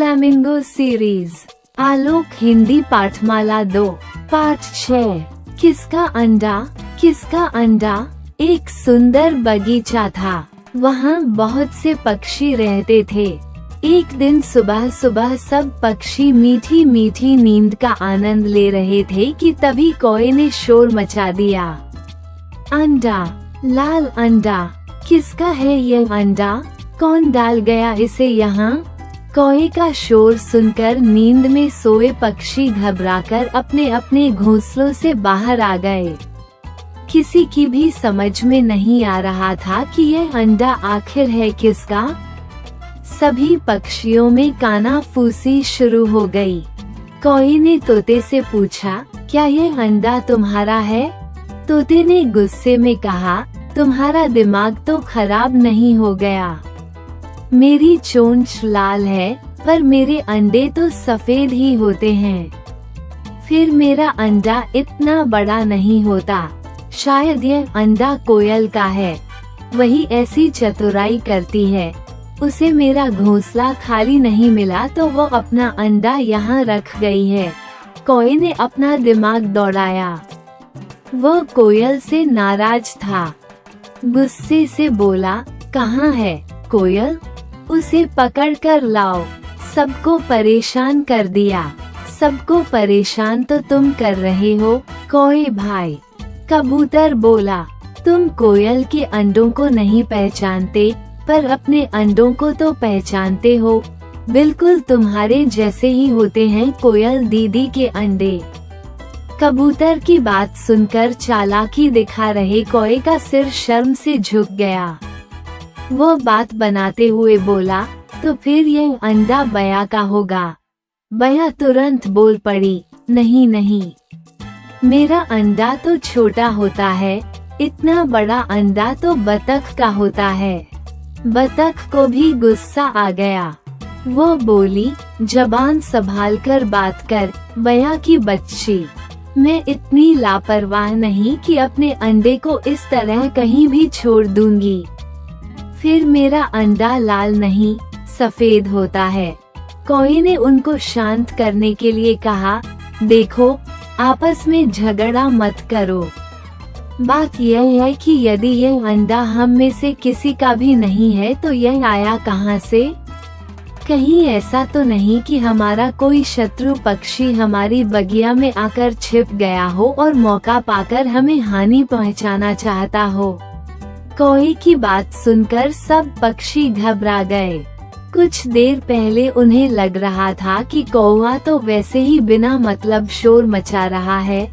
Flamingo series आलोक हिंदी पाठमाला 2 पाठ 6 किसका अंडा। किसका अंडा। एक सुंदर बगीचा था। वहाँ बहुत से पक्षी रहते थे। एक दिन सुबह सुबह सब पक्षी मीठी मीठी नींद का आनंद ले रहे थे कि तभी कौए ने शोर मचा दिया। अंडा, लाल अंडा। किसका है यह अंडा। कौन डाल गया इसे यहाँ। कौए का शोर सुनकर नींद में सोए पक्षी घबराकर अपने अपने घोंसलों से बाहर आ गए। किसी की भी समझ में नहीं आ रहा था कि यह अंडा आखिर है किसका। सभी पक्षियों में कानाफूसी शुरू हो गई। कौए ने तोते से पूछा, क्या यह अंडा तुम्हारा है। तोते ने गुस्से में कहा, तुम्हारा दिमाग तो खराब नहीं हो गया। मेरी चोंच लाल है पर मेरे अंडे तो सफेद ही होते हैं। फिर मेरा अंडा इतना बड़ा नहीं होता। शायद यह अंडा कोयल का है। वही ऐसी चतुराई करती है। उसे मेरा घोंसला खाली नहीं मिला तो वो अपना अंडा यहाँ रख गई है। कौए ने अपना दिमाग दौड़ाया। वो कोयल से नाराज था। गुस्से से बोला, कहाँ है कोयल, उसे पकड़ कर लाओ। सबको परेशान कर दिया। सबको परेशान तो तुम कर रहे हो कौए भाई। कबूतर बोला, तुम कोयल के अंडों को नहीं पहचानते पर अपने अंडों को तो पहचानते हो। बिल्कुल तुम्हारे जैसे ही होते हैं कोयल दीदी के अंडे। कबूतर की बात सुनकर चालाकी दिखा रहे कौए का सिर शर्म से झुक गया। वो बात बनाते हुए बोला, तो फिर यह अंडा बया का होगा। बया तुरंत बोल पड़ी, नहीं नहीं, मेरा अंडा तो छोटा होता है। इतना बड़ा अंडा तो बतख का होता है। बतख को भी गुस्सा आ गया। वो बोली, जबान संभाल कर बात कर बया की बच्ची। मैं इतनी लापरवाह नहीं कि अपने अंडे को इस तरह कहीं भी छोड़ दूंगी। फिर मेरा अंडा लाल नहीं सफेद होता है। कौए ने उनको शांत करने के लिए कहा, देखो आपस में झगड़ा मत करो। बात यह है कि यदि यह अंडा हम में से किसी का भी नहीं है तो यह आया कहाँ से। कहीं ऐसा तो नहीं कि हमारा कोई शत्रु पक्षी हमारी बगिया में आकर छिप गया हो और मौका पाकर हमें हानि पहुंचाना चाहता हो। कौए की बात सुनकर सब पक्षी घबरा गए। कुछ देर पहले उन्हें लग रहा था कि कौवा तो वैसे ही बिना मतलब शोर मचा रहा है,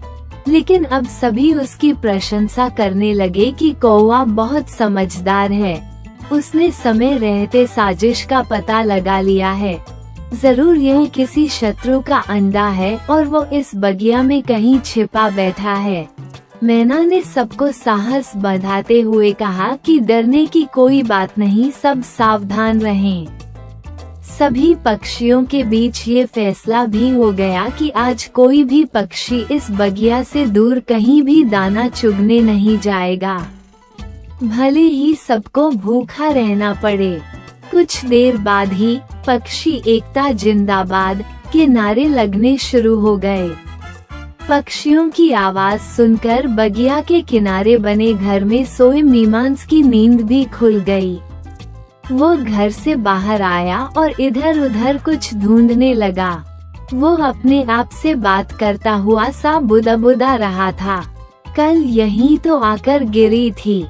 लेकिन अब सभी उसकी प्रशंसा करने लगे कि कौवा बहुत समझदार है। उसने समय रहते साजिश का पता लगा लिया है। जरूर यह किसी शत्रु का अंडा है और वो इस बगिया में कहीं छिपा बैठा है। मैना ने सबको साहस बढ़ाते हुए कहा कि डरने की कोई बात नहीं, सब सावधान रहें। सभी पक्षियों के बीच ये फैसला भी हो गया कि आज कोई भी पक्षी इस बगिया से दूर कहीं भी दाना चुगने नहीं जाएगा, भले ही सबको भूखा रहना पड़े। कुछ देर बाद ही पक्षी एकता जिंदाबाद के नारे लगने शुरू हो गए। पक्षियों की आवाज सुनकर बगिया के किनारे बने घर में सोए मीमांस की नींद भी खुल गई। वो घर से बाहर आया और इधर उधर कुछ ढूंढने लगा। वो अपने आप से बात करता हुआ सा बुदबुदा रहा था, कल यहीं तो आकर गिरी थी।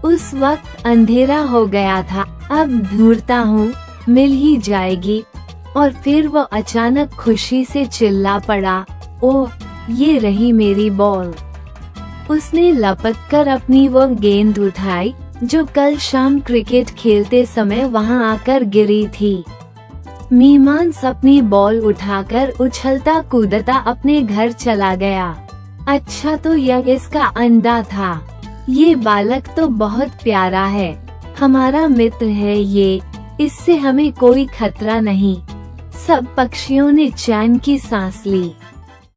उस वक्त अंधेरा हो गया था, अब ढूंढता हूँ मिल ही जाएगी। और फिर वो अचानक खुशी से चिल्ला पड़ा, ओह ये रही मेरी बॉल। उसने लपक कर अपनी वो गेंद उठाई जो कल शाम क्रिकेट खेलते समय वहां आकर गिरी थी। मीमांस अपनी बॉल उठाकर उछलता कूदता अपने घर चला गया। अच्छा तो यह इसका अंडा था। ये बालक तो बहुत प्यारा है, हमारा मित्र है ये, इससे हमें कोई खतरा नहीं। सब पक्षियों ने चैन की सांस ली।